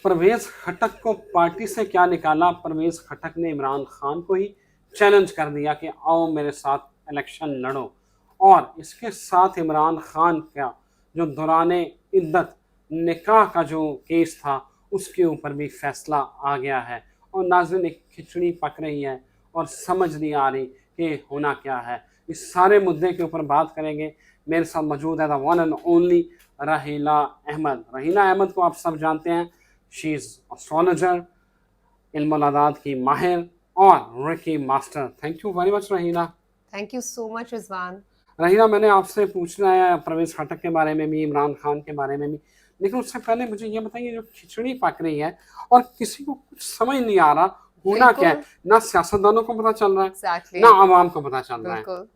परवेज खटक को पार्टी से क्या निकाला? परवेज खटक ने इमरान खान को ही चैलेंज कर दिया कि आओ मेरे साथ इलेक्शन लड़ो। और इसके साथ इमरान खान का जो दौराने इद्दत निकाह का जो केस था उसके ऊपर भी फैसला आ गया है। और नाज़रीन, एक खिचड़ी पक रही है और समझ नहीं आ रही कि होना क्या है। इस सारे मुद्दे के ऊपर बात करेंगे। मेरे साथ मौजूद है the one and only Raheela Ahmad. Raheela Ahmad को आप सब जानते हैं, शी इज़ एस्ट्रोलॉजर, इल्म-उल-अदाद की माहिर और Reiki master. Thank you very much Raheela. Thank you so much Rizwan. Raheela, मैंने आपसे पूछना है परवेज खटक के बारे में भी, इमरान खान के बारे में भी, लेकिन उससे पहले मुझे ये बताइए, जो खिचड़ी पक रही है और किसी को कुछ समझ नहीं आ रहा होना क्या है, ना सियासतदानों को पता चल रहा है, exactly. ना आवाम को पता चल रहा है, बिल्कुल।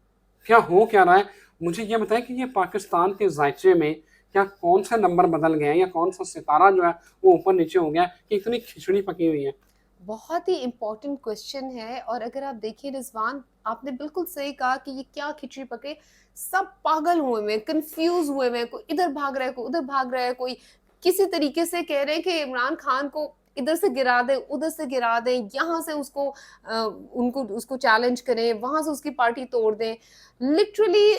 क्या हो क्या रहा है। मुझे ये बताएं कि ये पाकिस्तान के जायचे में क्या कौन सा नंबर बदल गया है, या कौन सा सितारा जो है वो ऊपर नीचे हो गया कि इतनी खिचड़ी पकी हुई है? बहुत ही इम्पोर्टेंट क्वेश्चन है, और अगर आप देखिए रिजवान, आपने बिल्कुल सही कहा कि ये क्या खिचड़ी पके। सब पागल हुए में, कंफ्यूज हुए में, कोई इधर भाग रहा है, कोई उधर भाग रहा है, कोई किसी तरीके से कह रहे हैं कि इमरान खान को इधर से गिरा दें, उधर से गिरा दें, यहाँ से उसको उनको उसको चैलेंज करें, वहां से उसकी पार्टी तोड़ दें। लिटरली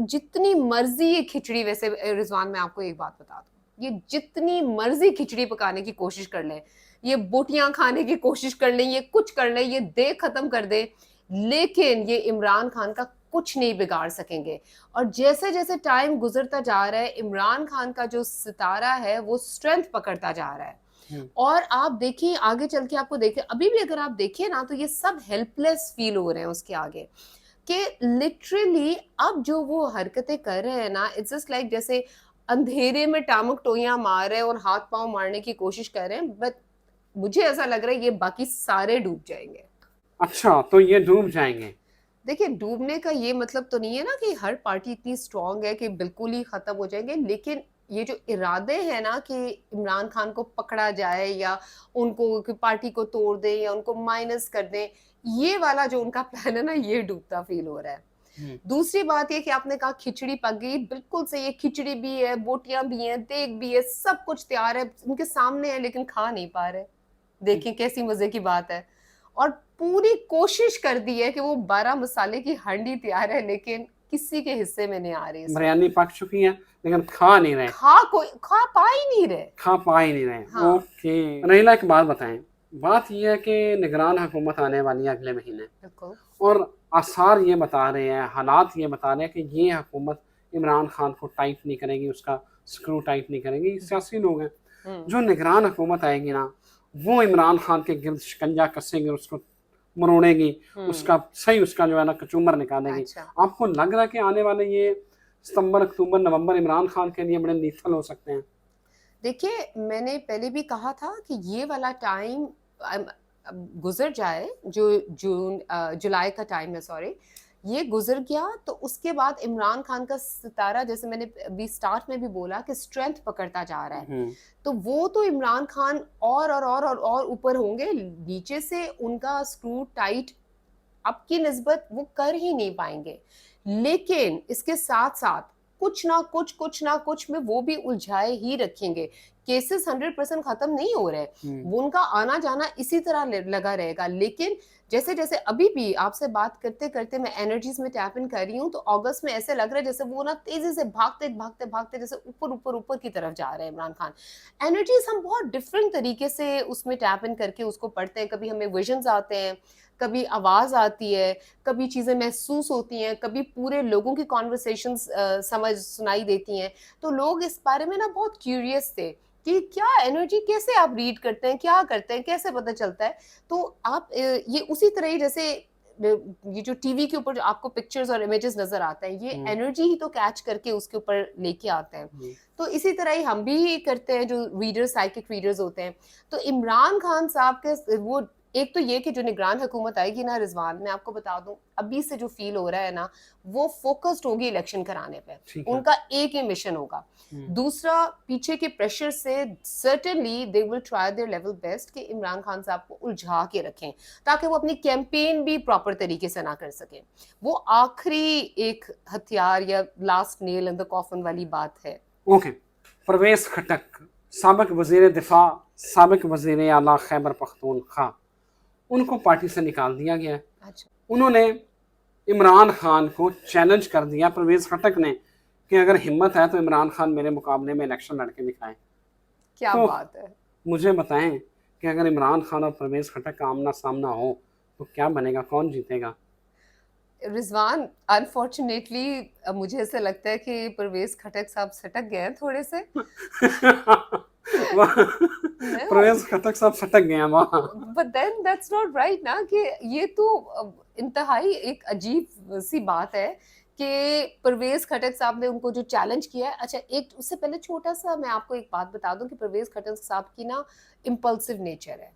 जितनी मर्जी ये खिचड़ी, वैसे रिजवान मैं आपको एक बात बता दूं, ये जितनी मर्जी खिचड़ी पकाने की कोशिश कर लें, ये बोटियां खाने की कोशिश कर लें, ये कुछ कर लें, ये दे खत्म कर दे, लेकिन ये इमरान खान का कुछ नहीं बिगाड़ सकेंगे। और जैसे जैसे टाइम गुजरता जा रहा है, इमरान खान का जो सितारा है वो स्ट्रेंथ पकड़ता जा रहा है। और आप देखिए आगे चल के, आपको देखिए अभी भी अगर आप देखिए ना, तो ये सब हेल्पलेस फील हो रहे हैं उसके आगे, कि लिटरली अब जो वो हरकतें कर रहे हैं ना, इट्स जस्ट लाइक जैसे अंधेरे में टामक टोइयां मार रहे हैं और हाथ पांव मारने की कोशिश कर रहे हैं, बट मुझे ऐसा लग रहा है ये बाकी सारे डूब जाएंगे। अच्छा, तो ये डूब जाएंगे? देखिए, डूबने का ये मतलब तो नहीं है ना कि हर पार्टी इतनी स्ट्रांग है कि बिल्कुल ही खत्म हो जाएंगे, लेकिन ये जो इरादे हैं ना कि इमरान खान को पकड़ा जाए, या उनको पार्टी को तोड़ दें, या उनको माइनस कर दें, ये वाला जो उनका प्लान है ना, ये डूबता फील हो रहा है। दूसरी बात ये कि आपने कहा खिचड़ी पक गई, बिल्कुल सही है, खिचड़ी भी है, बोटियां भी हैं, देग भी है, सब कुछ तैयार है, उनके सामने है, लेकिन खा नहीं पा रहे। देखिए कैसी मजे की बात है। और पूरी कोशिश कर दी है कि वो 12 मसाले की हांडी तैयार है, लेकिन किसी के हिस्से में नहीं आ रही। बिरयानी पक चुकी है लेकिन खा नहीं रहे, खा पा ही नहीं रहे, खा पा ही नहीं रहे। हाँ। ओके रहीला, एक बात बताएं। बात यह है कि निगरान हुकूमत आने वाली है अगले महीने, बिल्कुल। और आसार ये बता रहे हैं, हालात ये बता रहे हैं कि ये हुकूमत इमरान खान को टाइट नहीं करेगी, उसका स्क्रू टाइट नहीं करेगी। सियासी लोग हैं, जो निगरान हुकूमत आएगी ना, वो इमरान खान के गिर्द शिकंजा कसेंगे, उसको मरोड़ेगी, उसका सही उसका जो है ना कचूमर निकालेगी। अच्छा। आपको लग रहा है कि आने वाले ये सितंबर, अक्टूबर, नवंबर इमरान खान के लिए बड़े लीथल हो सकते हैं? देखिए, मैंने पहले भी कहा था कि ये वाला टाइम गुजर जाए, जो जुलाई का टाइम है, सॉरी, ये गुजर गया तो उसके बाद इमरान खान का सितारा, जैसे मैंने अभी स्टार्ट में भी बोला, कि स्ट्रेंथ पकड़ता जा रहा है, तो वो तो इमरान खान और ऊपर होंगे, नीचे से उनका स्क्रू टाइट अब की निस्बत वो कर ही नहीं पाएंगे। लेकिन इसके साथ साथ कुछ ना कुछ में वो भी उलझाए ही रखेंगे। केसेस 100% खत्म नहीं हो रहे, वो उनका आना जाना इसी तरह लगा रहेगा। लेकिन जैसे जैसे अभी भी आपसे बात करते करते मैं एनर्जीज में टैप इन कर रही हूँ, तो अगस्त में ऐसे लग रहा है जैसे वो ना तेजी से भागते भागते भागते जैसे ऊपर ऊपर ऊपर की तरफ जा रहे हैं इमरान खान। एनर्जीज हम बहुत डिफरेंट तरीके से उसमें टैप इन करके उसको पढ़ते हैं। कभी हमें विजन्स आते हैं, कभी आवाज आती है, कभी चीजें महसूस होती हैं, कभी पूरे लोगों की कॉन्वर्सेशंस समझ सुनाई देती हैं। तो लोग इस बारे में ना बहुत क्यूरियस थे कि क्या एनर्जी, कैसे आप रीड करते हैं, क्या करते हैं, कैसे पता चलता है। तो आप ये उसी तरह ही जैसे ये जो टीवी के ऊपर जो आपको पिक्चर्स और इमेजेस नजर आते हैं, ये एनर्जी ही तो कैच करके उसके ऊपर लेके आते हैं। तो इसी तरह ही हम भी करते हैं, जो रीडर्स, साइकिक रीडर्स होते हैं। तो इमरान खान साहब के वो, एक तो ये कि जो निगरान हुकूमत आएगी ना रिजवान, मैं आपको बता दूं, अभी से जो फील हो रहा है ना, वो फोकस्ड होगी इलेक्शन कराने पे। उनका एक ही मिशन होगा। दूसरा, पीछे के प्रेशर से certainly they will try their level best कि इमरान खान साहब को उलझा के रखें, ताकि वो अपनी कैंपेन भी प्रॉपर तरीके से ना कर सकें। वो आखिरी एक हथियार या last nail in the coffin वाली बात है। ओके, परवेज खटक, साबिक वजीर दिफा साबिक वज़ीर आला खैबर पख्तूनख्वा, उनको पार्टी से निकाल दिया गया है। अच्छा, उन्होंने इमरान खान को चैलेंज कर दिया, परवेज़ खटक ने, कि अगर हिम्मत है तो इमरान खान मेरे मुकाबले में इलेक्शन लड़के दिखाएं। क्या तो बात है। मुझे बताएं कि अगर इमरान खान और परवेज़ खटक का आमना सामना हो तो क्या बनेगा, कौन जीतेगा? रिजवान, अनफॉर्चुनेटली मुझे ऐसा लगता है कि परवेज खटक साहब सटक गए हैं थोड़े से। नो, परवेज़ खटक साहब सटक गए हैं वहाँ। But then that's not right ना, कि ये तो इंतहाई एक अजीब सी बात है कि परवेज खटक साहब ने उनको जो चैलेंज किया है। अच्छा, एक उससे पहले छोटा सा मैं आपको एक बात बता दूं कि परवेज खटक साहब की ना इम्पल्सिव नेचर है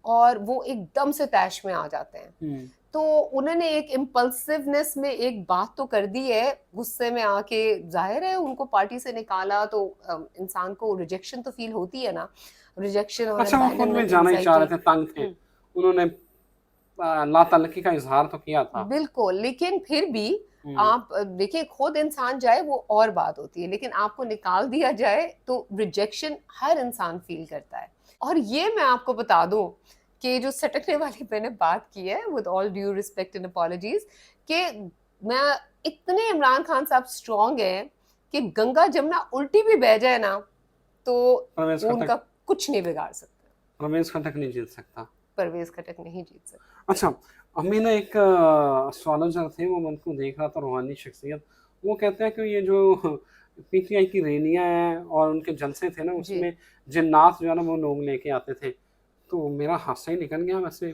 और वो एकदम से तैश में आ जाते हैं। तो उन्होंने एक इम्पल्सिवनेस में एक बात तो कर दी है, गुस्से में आके, जाहिर है उनको पार्टी से निकाला तो इंसान को रिजेक्शन तो फील होती है ना, रिजेक्शन और अच्छा, वो खुद भी अबैंडनमेंट जाना ही चाह रहे एंजाइटी। थे, तंग थे। उन्होंने लातल्लकी का इजहार तो किया था। बिल्कुल, लेकिन फिर भी हम्म, आप देखिए, खुद इंसान जाए वो और बात होती है, लेकिन आपको निकाल दिया जाए तो रिजेक्शन हर इंसान फील करता है। और ये मैं आपको बता दूं कि जो सटकने वाली मैंने बात की है, with all due respect and apologies, कि मैं, इतने इमरान खान साहब स्ट्रांग हैं कि गंगा जमुना उल्टी भी बह जाए ना तो परवेज़ वो खटक उनका कुछ नहीं बिगाड़ सकते। परवेज़ खटक नहीं जीत सकता। परवेज खटक नहीं जीत सकते। अच्छा, अम्मी ने एक एस्ट्रोलॉजर थे, वो मैं उनको देख रहा था, रूहानी शख्सियत। वो कहते हैं कि ये जो पीटीआई की रैलियाँ हैं और उनके जलसे थे ना, जी, उसमें जिन्नात जो है ना वो लोग लेके आते थे। तो मेरा हादसा ही निकल गया वैसे।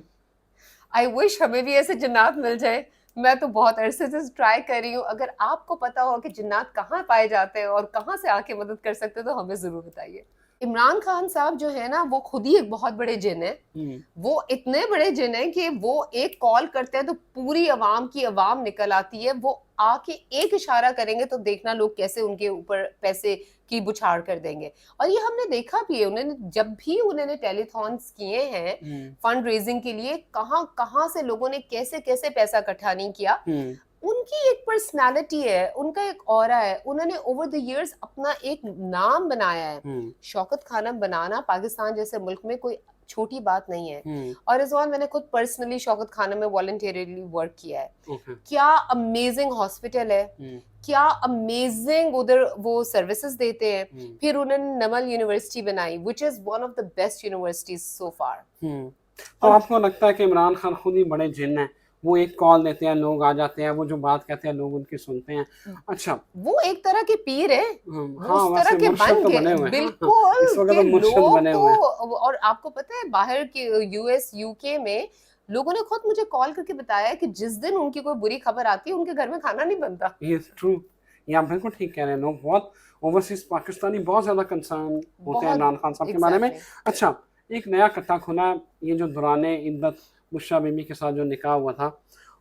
आई विश हमें भी ऐसे जन्नात मिल जाए। मैं तो बहुत अरसे से ट्राई कर रही हूँ। अगर आपको पता हो कि जन्नात कहाँ पाए जाते हैं और कहाँ से आके मदद कर सकते हैं तो हमें जरूर बताइए। इमरान खान साहब जो है ना, वो खुद ही एक बहुत बड़े जिन है। हम्म, वो इतने बड़े जिन हैं कि वो एक कॉल करते हैं तो पूरी अवाम की अवाम निकल आती है। वो आके एक इशारा करेंगे तो देखना लोग कैसे उनके ऊपर पैसे की बुछाड़ कर देंगे। और ये हमने देखा भी है, उन्होंने जब भी उन्होंने टेलीथॉन्स किए हैं हम्म, फंड रेजिंग के लिए, कहाँ कहाँ से लोगों ने कैसे कैसे पैसा इकट्ठा नहीं किया। हम्म, उनकी एक पर्सनालिटी है, उनका एक ऑरा है, उन्होंने ओवर द इयर्स अपना एक नाम बनाया है। हम्म, शौकत खानम बनाना पाकिस्तान जैसे मुल्क में कोई छोटी बात नहीं है। हम्म, और रिजवान, मैंने खुद पर्सनली शौकत खानम में वॉलंटियरली वर्क किया है। ओके, क्या अमेजिंग हॉस्पिटल है, हम्म, क्या अमेजिंग उधर वो सर्विसेज देते हैं। हम्म, फिर उन्होंने नमल यूनिवर्सिटी बनाई, which is one of the best universities so far. हम्म। तो और आपको लगता है कि इमरान खान खुद ही बड़े जिन हैं? वो एक कॉल देते हैं, लोग आ जाते हैं, वो जो बात कहते हैं लोग उनकी सुनते हैं। अच्छा, वो एक तरह के पीर है, वो हाँ, उस तरह वैसे के मुर्शिद बन तो बने गए हुए हैं। हाँ, इस बिल्कुल वक्त के तो मुर्शिद लोग बने तो। हुए हैं। और आपको पता है बाहर के यूएस यूके में लोगों ने खुद मुझे कॉल करके बताया कि जिस दिन उनकी कोई बुरी खबर आती है उनके घर में खाना नहीं बनता। ये ट्रू। ये आप बिल्कुल ठीक कह रहे हैं। लोग बहुत ओवरसीज पाकिस्तानी बहुत ज़्यादा कंसर्न होते हैं बहुत, इमरान खान साहब के बारे में। एग्जैक्टली। अच्छा, एक नया कट्टा खुला है, ये जो दौरान इद्दत बुशरा बीबी के साथ जो निकाह हुआ था,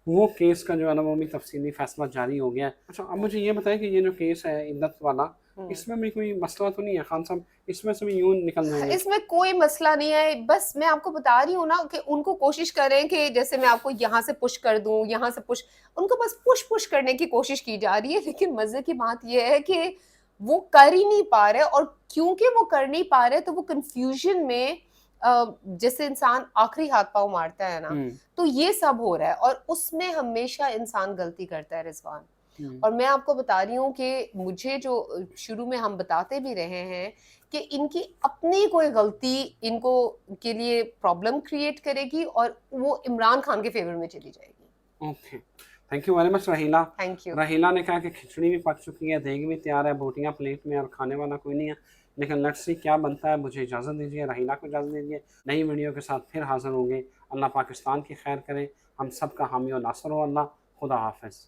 वो केस का जो है ना वो भी तफसीली फैसला जारी हो गया है। अच्छा, अब मुझे ये बताएं कि ये जो केस है इद्दत वाला, इसमें भी कोई मसला तो नहीं है खान साहब? इसमें से भी यूं निकल जाएंगे? इसमें कोई मसला नहीं है, बस मैं आपको बता रही हूँ ना कि उनको कोशिश करें कि जैसे मैं आपको यहाँ से पुश कर दूं, यहाँ से पुश, उनको बस पुश पुश करने की कोशिश की जा रही है। लेकिन मजे की बात यह है कि वो कर ही नहीं पा रहे, और क्योंकि वो कर नहीं पा रहे तो वो कंफ्यूजन में जैसे इंसान आखिरी हाथ पांव मारता है ना, हम्म, तो ये सब हो रहा है और उसमें हमेशा इंसान गलती करता है रिजवान। हम्म, और मैं आपको बता रही हूँ कि मुझे जो शुरू में हम बताते भी रहे हैं कि इनकी अपनी कोई गलती इनको के लिए प्रॉब्लम क्रिएट करेगी और वो इमरान खान के फेवर में चली जाएगी। Okay, thank you very much Raheela. Thank you. Raheela ने कहा कि खिचड़ी भी पक चुकी है, देग भी तैयार है, बोटियां प्लेट में, और खाने वाला कोई नहीं है। लेकिन लेट्स सी क्या बनता है। मुझे इजाज़त दीजिए, रहीला को इजाज़त दीजिए। नई वीडियो के साथ फिर हाजिर होंगे। अल्लाह पाकिस्तान की खैर करे, हम सब का हामी और नासर हो। अल्लाह, खुदा हाफिज़।